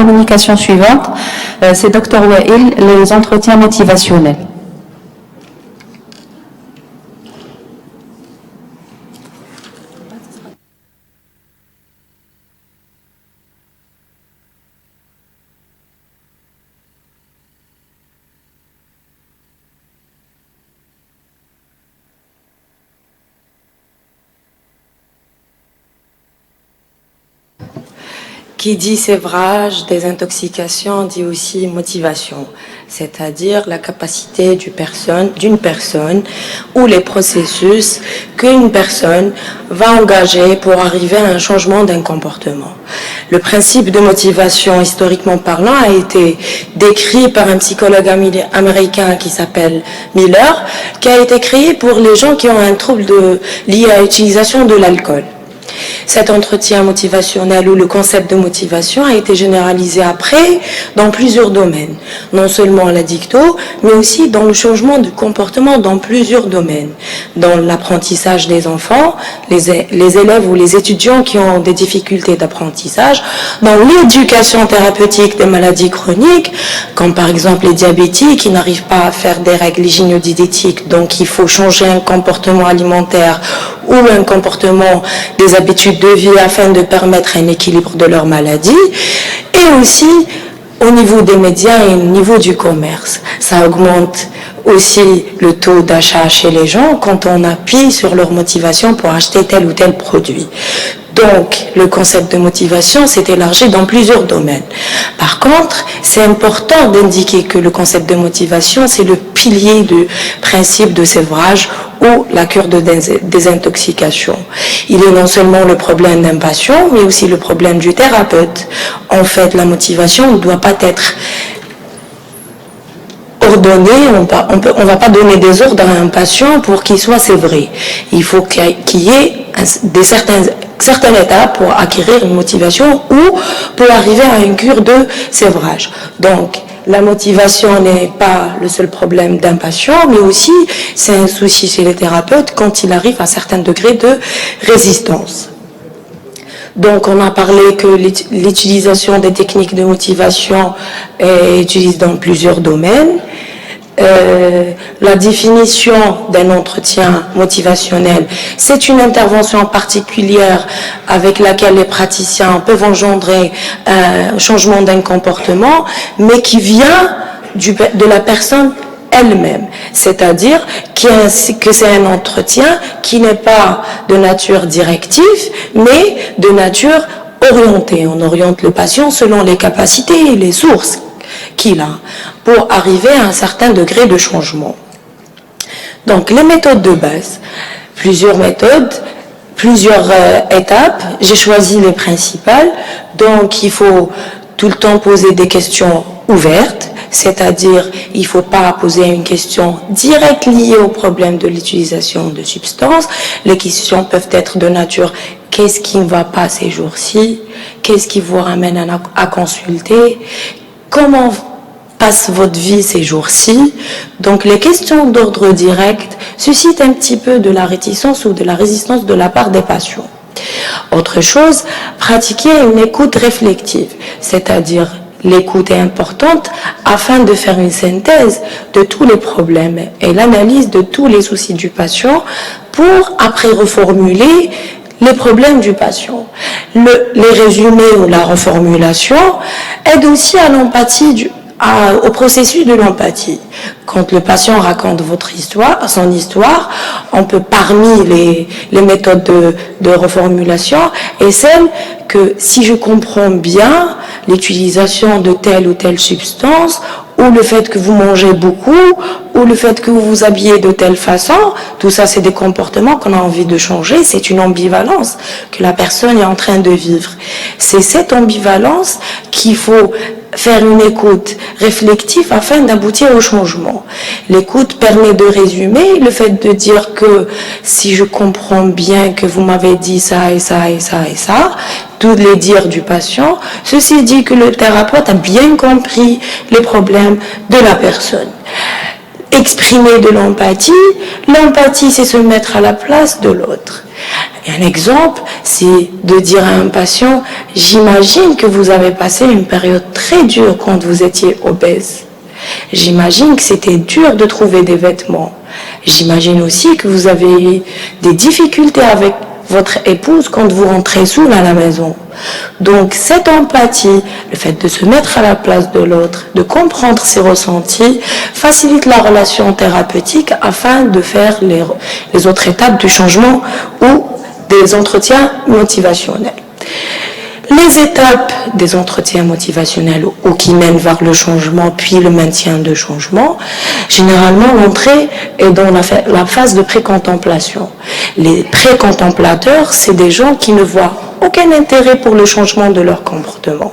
communication suivante. C'est Dr Wael, les entretiens motivationnels. Qui dit sévrage, désintoxication, dit aussi motivation, c'est-à-dire la capacité d'une personne ou les processus qu'une personne va engager pour arriver à un changement d'un comportement. Le principe de motivation, historiquement parlant, a été décrit par un psychologue américain qui s'appelle Miller, qui a été créé pour les gens qui ont un trouble lié à l'utilisation de l'alcool. Cet entretien motivationnel ou le concept de motivation a été généralisé après dans plusieurs domaines, non seulement l'addicto, mais aussi dans le changement de comportement dans plusieurs domaines, dans l'apprentissage des enfants, les élèves ou les étudiants qui ont des difficultés d'apprentissage, dans l'éducation thérapeutique des maladies chroniques, comme par exemple les diabétiques qui n'arrivent pas à faire des règles hygiéno-diététiques, donc il faut changer un comportement alimentaire ou un comportement des habitudes de vie afin de permettre un équilibre de leur maladie, et aussi au niveau des médias et au niveau du commerce. Ça augmente aussi le taux d'achat chez les gens quand on appuie sur leur motivation pour acheter tel ou tel produit. Donc, le concept de motivation s'est élargi dans plusieurs domaines. Par contre, c'est important d'indiquer que le concept de motivation, c'est le pilier du principe de sévrage ou la cure de désintoxication. Il est non seulement le problème d'un patient, mais aussi le problème du thérapeute. En fait, la motivation ne doit pas être ordonnée, on va pas donner des ordres à un patient pour qu'il soit sévré. Il faut qu'il y ait certaines étapes pour acquérir une motivation ou pour arriver à une cure de sévrage. Donc, la motivation n'est pas le seul problème d'un patient, mais aussi c'est un souci chez les thérapeutes quand il arrive à un certain degré de résistance. Donc, on a parlé que l'utilisation des techniques de motivation est utilisée dans plusieurs domaines. La définition d'un entretien motivationnel, c'est une intervention particulière avec laquelle les praticiens peuvent engendrer un changement d'un comportement, mais qui vient de la personne elle-même, c'est-à-dire que c'est un entretien qui n'est pas de nature directive, mais de nature orientée. On oriente le patient selon les capacités et les sources qu'il a pour arriver à un certain degré de changement. Donc, les méthodes de base, plusieurs méthodes, plusieurs étapes, j'ai choisi les principales. Donc, il faut tout le temps poser des questions ouvertes, c'est-à-dire il ne faut pas poser une question directe liée au problème de l'utilisation de substances. Les questions peuvent être de nature: qu'est-ce qui ne va pas ces jours-ci? Qu'est-ce qui vous ramène à consulter? Comment passe votre vie ces jours-ci? Donc les questions d'ordre direct suscitent un petit peu de la réticence ou de la résistance de la part des patients. Autre chose, pratiquer une écoute réflexive, c'est-à-dire l'écoute est importante afin de faire une synthèse de tous les problèmes et l'analyse de tous les soucis du patient pour après reformuler les problèmes du patient. Les résumés ou la reformulation aident aussi à l'empathie, au processus de l'empathie. Quand le patient raconte son histoire, on peut, parmi les méthodes de reformulation, et celle que si je comprends bien l'utilisation de telle ou telle substance, ou le fait que vous mangez beaucoup, ou le fait que vous vous habillez de telle façon, tout ça c'est des comportements qu'on a envie de changer, c'est une ambivalence que la personne est en train de vivre. C'est cette ambivalence qu'il faut faire une écoute réflexive afin d'aboutir au changement. L'écoute permet de résumer le fait de dire que si je comprends bien que vous m'avez dit ça et ça et ça et ça, tous les dires du patient, ceci dit que le thérapeute a bien compris les problèmes de la personne. Exprimer de l'empathie, l'empathie c'est se mettre à la place de l'autre. Et un exemple, c'est de dire à un patient, j'imagine que vous avez passé une période très dure quand vous étiez obèse. J'imagine que c'était dur de trouver des vêtements. J'imagine aussi que vous avez des difficultés avec votre épouse quand vous rentrez seul à la maison. Donc cette empathie, le fait de se mettre à la place de l'autre, de comprendre ses ressentis, facilite la relation thérapeutique afin de faire les autres étapes du changement ou des entretiens motivationnels. Les étapes des entretiens motivationnels ou qui mènent vers le changement puis le maintien de changement, généralement l'entrée est dans la phase de précontemplation. Les précontemplateurs, c'est des gens qui ne voient aucun intérêt pour le changement de leur comportement.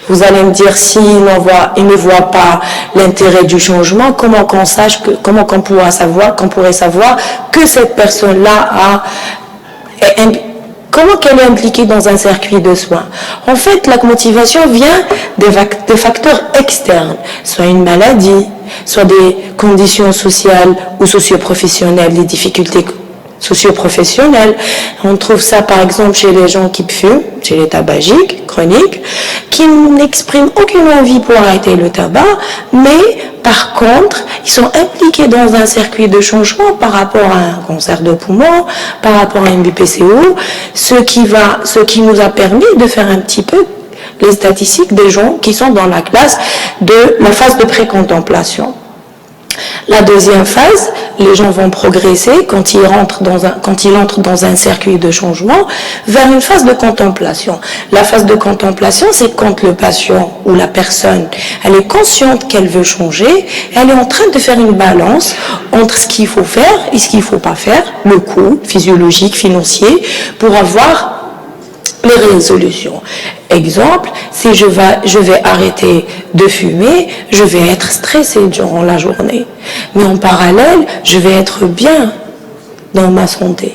Vous allez me dire, s'ils ne voient pas l'intérêt du changement, comment qu'on pourrait savoir que cette personne-là comment qu'elle est impliquée dans un circuit de soins? En fait, la motivation vient des facteurs externes, soit une maladie, soit des conditions sociales ou socio-professionnelles, des difficultés socio-professionnelles. On trouve ça par exemple chez les gens qui fument, chez les tabagiques chroniques, qui n'expriment aucune envie pour arrêter le tabac, mais par contre, ils sont impliqués dans un circuit de changement par rapport à un cancer de poumon, par rapport à un BPCO, ce qui nous a permis de faire un petit peu les statistiques des gens qui sont dans la classe de la phase de précontemplation. La deuxième phase, les gens vont progresser quand ils entrent dans un circuit de changement vers une phase de contemplation. La phase de contemplation, c'est quand le patient ou la personne, elle est consciente qu'elle veut changer, elle est en train de faire une balance entre ce qu'il faut faire et ce qu'il ne faut pas faire, le coût physiologique, financier, pour avoir les résolutions. Exemple, si je vais arrêter de fumer, je vais être stressé durant la journée. Mais en parallèle, je vais être bien dans ma santé.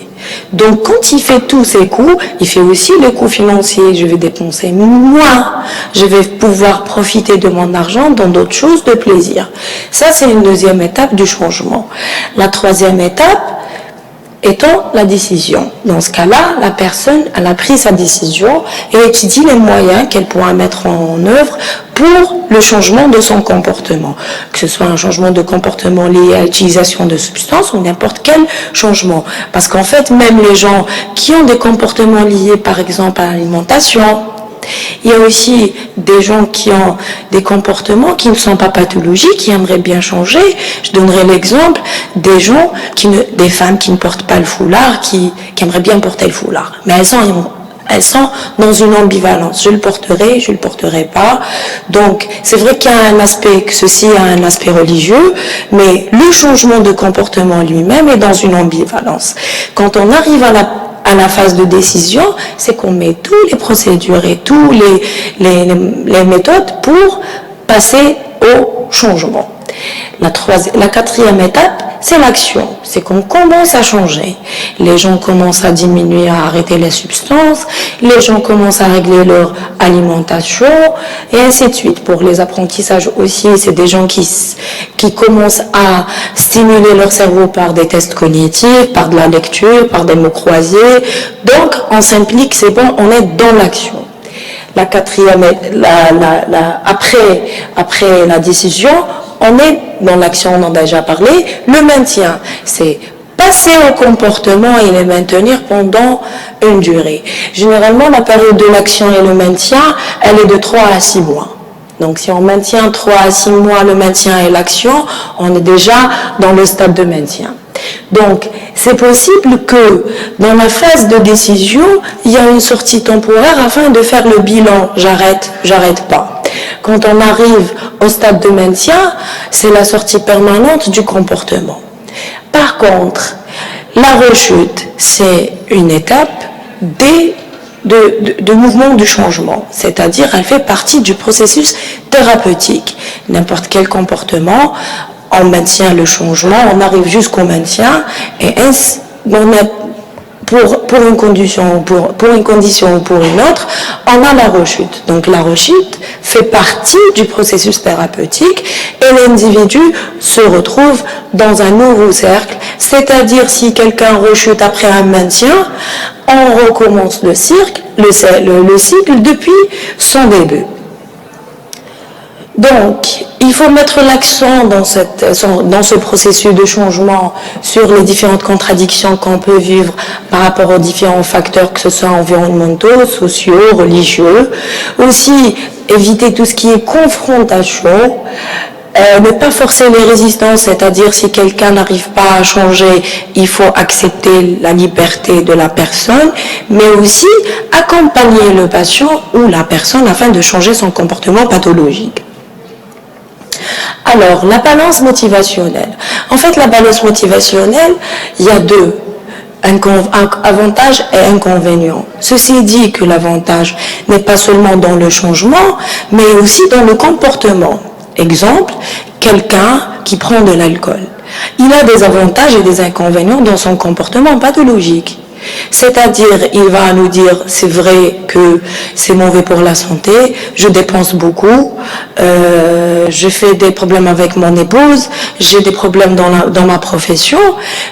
Donc, quand il fait tous ces coûts, il fait aussi les coûts financiers. Je vais dépenser moins. Je vais pouvoir profiter de mon argent dans d'autres choses de plaisir. Ça, c'est une deuxième étape du changement. La troisième étape étant la décision. Dans ce cas-là, la personne, elle a pris sa décision et étudie les moyens qu'elle pourra mettre en œuvre pour le changement de son comportement. Que ce soit un changement de comportement lié à l'utilisation de substances ou n'importe quel changement. Parce qu'en fait, même les gens qui ont des comportements liés, par exemple, à l'alimentation, il y a aussi des gens qui ont des comportements qui ne sont pas pathologiques, qui aimeraient bien changer. Je donnerai l'exemple des femmes qui ne portent pas le foulard, qui aimeraient bien porter le foulard. Mais elles sont dans une ambivalence. Je le porterai pas. Donc, c'est vrai qu'il y a un aspect, que ceci a un aspect religieux, mais le changement de comportement lui-même est dans une ambivalence. Quand on arrive à la phase de décision, c'est qu'on met toutes les procédures et toutes les méthodes pour passer au changement. La quatrième étape, c'est l'action. C'est qu'on commence à changer. Les gens commencent à diminuer, à arrêter les substances. Les gens commencent à régler leur alimentation et ainsi de suite. Pour les apprentissages aussi, c'est des gens qui commencent à stimuler leur cerveau par des tests cognitifs, par de la lecture, par des mots croisés. Donc, on s'implique, c'est bon, on est dans l'action. La quatrième, après la décision, on est dans l'action, on en a déjà parlé. Le maintien, c'est passer au comportement et les maintenir pendant une durée. Généralement, la période de l'action et le maintien, elle est de 3 à 6 mois. Donc, si on maintient 3 à 6 mois le maintien et l'action, on est déjà dans le stade de maintien. Donc, c'est possible que dans la phase de décision, il y a une sortie temporaire afin de faire le bilan. J'arrête pas. Quand on arrive au stade de maintien, c'est la sortie permanente du comportement. Par contre, la rechute, c'est une étape de mouvement du changement, c'est-à-dire elle fait partie du processus thérapeutique. N'importe quel comportement, on maintient le changement, on arrive jusqu'au maintien et pour une condition ou pour une autre, on a la rechute. Donc la rechute fait partie du processus thérapeutique et l'individu se retrouve dans un nouveau cercle, c'est-à-dire si quelqu'un rechute après un maintien, on recommence le cycle depuis son début. Donc, il faut mettre l'accent dans ce processus de changement sur les différentes contradictions qu'on peut vivre par rapport aux différents facteurs, que ce soit environnementaux, sociaux, religieux. Aussi, éviter tout ce qui est confrontation. Ne pas forcer les résistances, c'est-à-dire si quelqu'un n'arrive pas à changer, il faut accepter la liberté de la personne, mais aussi accompagner le patient ou la personne afin de changer son comportement pathologique. Alors, la balance motivationnelle. En fait, la balance motivationnelle, il y a deux. Avantage et inconvénient. Ceci dit que l'avantage n'est pas seulement dans le changement, mais aussi dans le comportement. Exemple, quelqu'un qui prend de l'alcool. Il a des avantages et des inconvénients dans son comportement pathologique. C'est-à-dire, il va nous dire, c'est vrai que c'est mauvais pour la santé, je dépense beaucoup, je fais des problèmes avec mon épouse, j'ai des problèmes dans ma profession,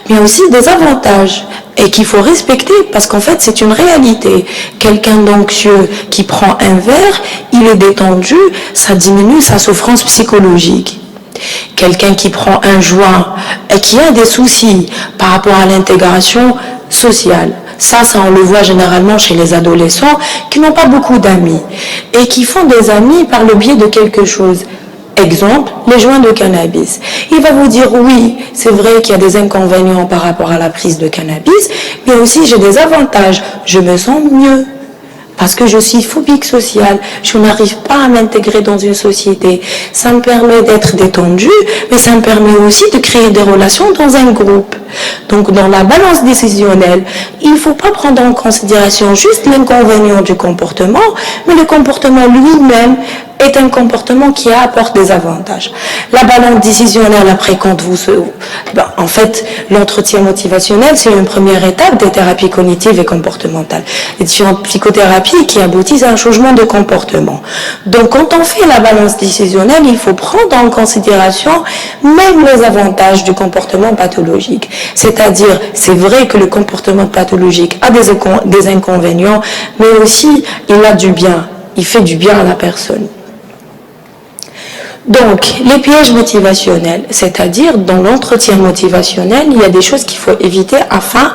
mais aussi des avantages et qu'il faut respecter parce qu'en fait, c'est une réalité. Quelqu'un d'anxieux qui prend un verre, il est détendu, ça diminue sa souffrance psychologique. Quelqu'un qui prend un joint et qui a des soucis par rapport à l'intégration sociale. Ça, on le voit généralement chez les adolescents qui n'ont pas beaucoup d'amis et qui font des amis par le biais de quelque chose. Exemple, les joints de cannabis. Il va vous dire oui, c'est vrai qu'il y a des inconvénients par rapport à la prise de cannabis, mais aussi j'ai des avantages. Je me sens mieux. Parce que je suis phobique sociale, je n'arrive pas à m'intégrer dans une société. Ça me permet d'être détendue, mais ça me permet aussi de créer des relations dans un groupe. Donc dans la balance décisionnelle, il ne faut pas prendre en considération juste l'inconvénient du comportement, mais le comportement lui-même est un comportement qui apporte des avantages. La balance décisionnelle, après, en fait, l'entretien motivationnel, c'est une première étape des thérapies cognitives et comportementales. Les différentes psychothérapies qui aboutissent à un changement de comportement. Donc, quand on fait la balance décisionnelle, il faut prendre en considération même les avantages du comportement pathologique. C'est-à-dire, c'est vrai que le comportement pathologique a des inconvénients, mais aussi, il a du bien. Il fait du bien à la personne. Donc, les pièges motivationnels, c'est-à-dire dans l'entretien motivationnel, il y a des choses qu'il faut éviter afin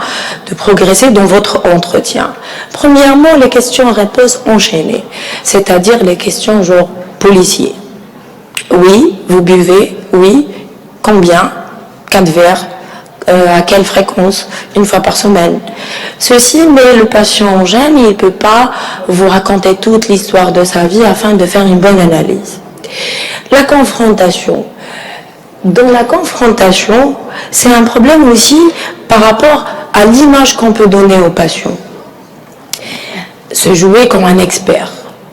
de progresser dans votre entretien. Premièrement, les questions-réponses enchaînées, c'est-à-dire les questions genre policier. Oui, vous buvez, oui, combien, 4 verres, à quelle fréquence, une fois par semaine. Ceci met le patient en gêne, il ne peut pas vous raconter toute l'histoire de sa vie afin de faire une bonne analyse. La confrontation. Dans la confrontation, c'est un problème aussi par rapport à l'image qu'on peut donner au patient. Se jouer comme un expert.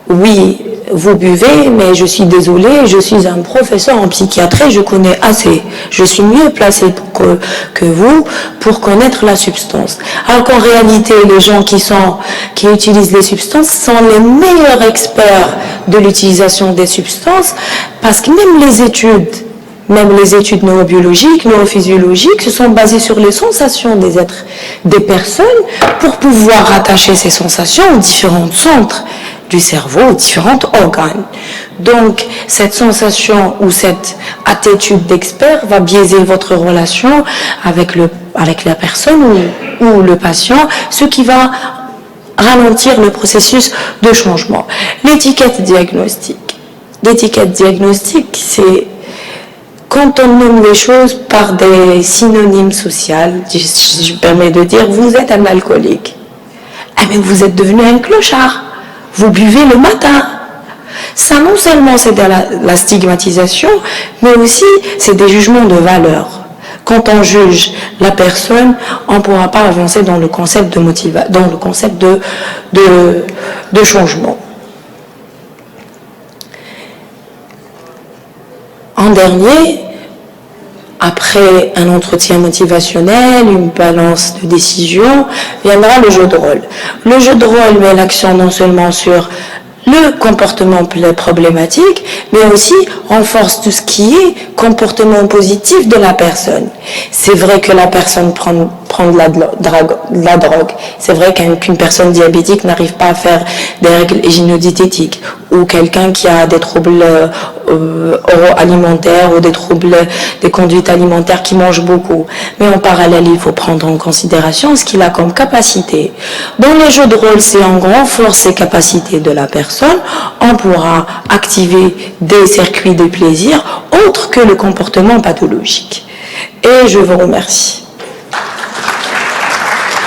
Oui, vous buvez, mais je suis désolée, je suis un professeur en psychiatrie, je connais assez. Je suis mieux placé que vous pour connaître la substance. Alors qu'en réalité, les gens qui utilisent les substances sont les meilleurs experts de l'utilisation des substances parce que même les études neurobiologiques, neurophysiologiques se sont basées sur les sensations des personnes pour pouvoir rattacher ces sensations aux différents centres du cerveau, aux différents organes. Donc, cette sensation ou cette attitude d'expert va biaiser votre relation avec la personne ou le patient, ce qui va ralentir le processus de changement. L'étiquette diagnostique. L'étiquette diagnostique, c'est quand on nomme les choses par des synonymes sociaux. Je me permets de dire, vous êtes un alcoolique. Eh bien, vous êtes devenu un clochard. Vous buvez le matin. Ça, non seulement c'est de la stigmatisation, mais aussi c'est des jugements de valeur. Quand on juge la personne, on ne pourra pas avancer dans le concept de changement. En dernier, après un entretien motivationnel, une balance de décision, viendra le jeu de rôle. Le jeu de rôle met l'accent non seulement sur le comportement problématique, mais aussi renforce tout ce qui est comportement positif de la personne. C'est vrai que la personne prend de la drogue. C'est vrai qu'une personne diabétique n'arrive pas à faire des règles hygiéno-diététiques, ou quelqu'un qui a des troubles alimentaires ou des troubles des conduites alimentaires qui mange beaucoup. Mais en parallèle, il faut prendre en considération ce qu'il a comme capacité. Dans les jeux de rôle, c'est on renforce ces capacités de la personne, on pourra activer des circuits de plaisir autres que le comportement pathologique. Et je vous remercie.